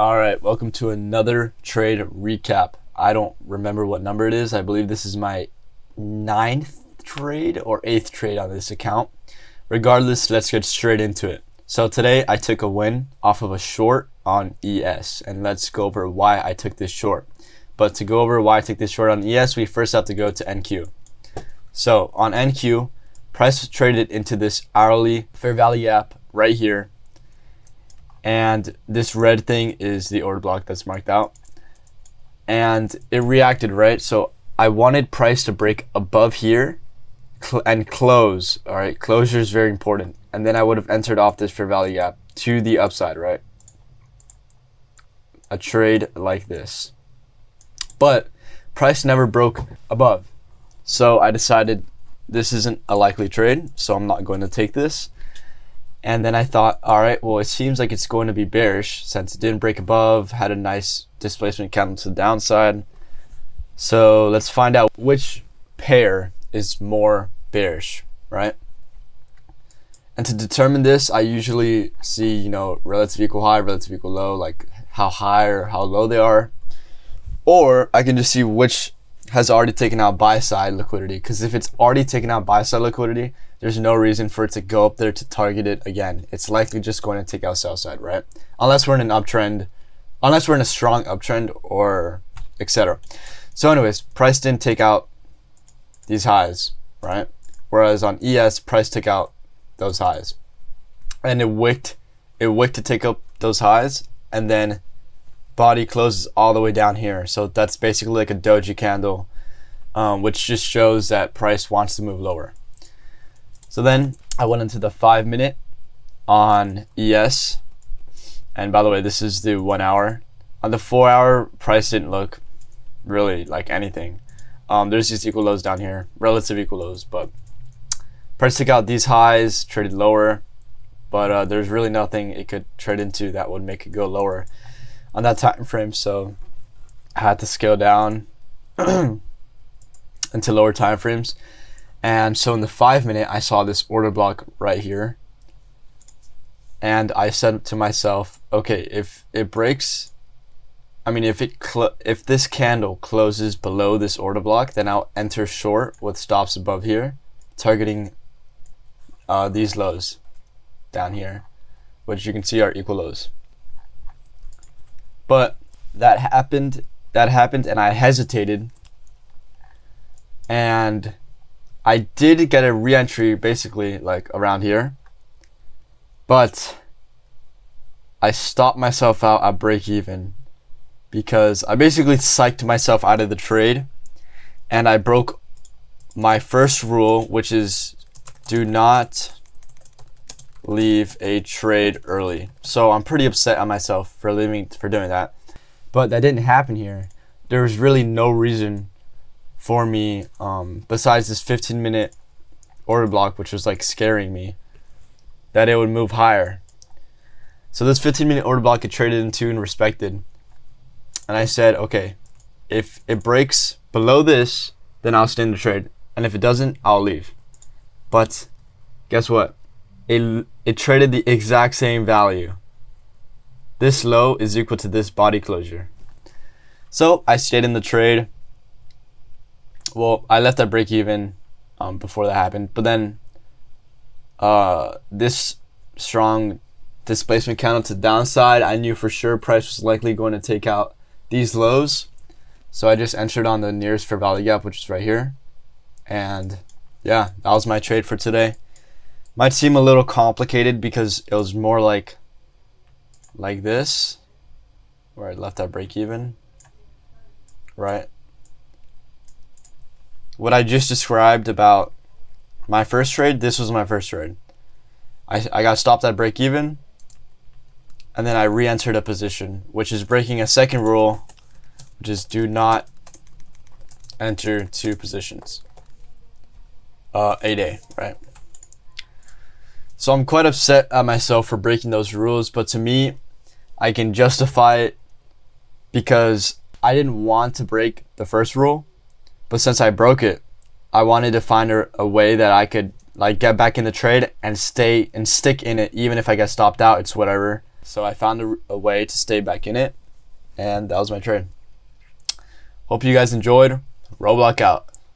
All right, welcome to another trade recap. I don't remember what number it is. I believe this is my 9th trade or 8th trade on this account. Regardless, let's get straight into it. So today I took a win off of a short on ES, and let's go over why I took this short. But to go over why I took this short on ES, we first have to go to NQ. So on NQ, price was traded into this hourly fair value gap right here. And this red thing is the order block that's marked out, and it reacted, right? So I wanted price to break above here and close. All right, closure is very important, and then I would have entered off this fair value gap to the upside, right? A trade like this, but price never broke above, so I decided this isn't a likely trade, so I'm not going to take this. And then I thought, all right, well, it seems like it's going to be bearish since it didn't break above, had a nice displacement candle to the downside. So let's find out which pair is more bearish, right? And to determine this, I usually see, relative equal high, relative equal low, like how high or how low they are. Or I can just see which has already taken out buy side liquidity, because if it's already taken out buy side liquidity, there's no reason for it to go up there to target it again. It's likely just going to take out sell side, right? Unless we're in an uptrend, unless we're in a strong uptrend or etc. So anyways, price didn't take out these highs, right? Whereas on ES, price took out those highs. And it wicked to take up those highs, and then body closes all the way down here. So that's basically like a doji candle, which just shows that price wants to move lower. So then I went into the 5-minute on ES. And by the way, this is the 1 hour. On the 4 hour, price didn't look really like anything. There's just equal lows down here, relative equal lows, but price took out these highs, traded lower, but there's really nothing it could trade into that would make it go lower on that time frame. So I had to scale down into lower time frames. And so in the 5-minute, I saw this order block right here, and I said to myself, okay, if it breaks, if this candle closes below this order block, then I'll enter short with stops above here, targeting these lows down here, which you can see are equal lows. But that happened, and I hesitated, and I did get a re-entry basically like around here, but I stopped myself out at break even because I basically psyched myself out of the trade, and I broke my first rule, which is do not leave a trade early. So I'm pretty upset at myself for doing that, but that didn't happen here. There was really no reason for me, besides this 15-minute order block, which was like scaring me, that it would move higher. So this 15-minute order block it traded into and respected, and I said, okay, if it breaks below this, then I'll stay in the trade, and if it doesn't, I'll leave. But guess what? It traded the exact same value. This low is equal to this body closure. So I stayed in the trade. Well, I left at break even before that happened, but then this strong displacement candle to the downside, I knew for sure price was likely going to take out these lows, so I just entered on the nearest fair value gap, which is right here. And yeah, that was my trade for today. Might seem a little complicated because it was more like this, where I left at break even, right? What I just described about my first trade, this was my first trade. I got stopped at break even, and then I re-entered a position, which is breaking a second rule, which is do not enter two positions a day, right? So I'm quite upset at myself for breaking those rules, but to me, I can justify it because I didn't want to break the first rule. But since I broke it, I wanted to find a way that I could like get back in the trade and stay and stick in it, even if I get stopped out. It's whatever. So I found a way to stay back in it, and that was my trade. Hope you guys enjoyed. Roblox out.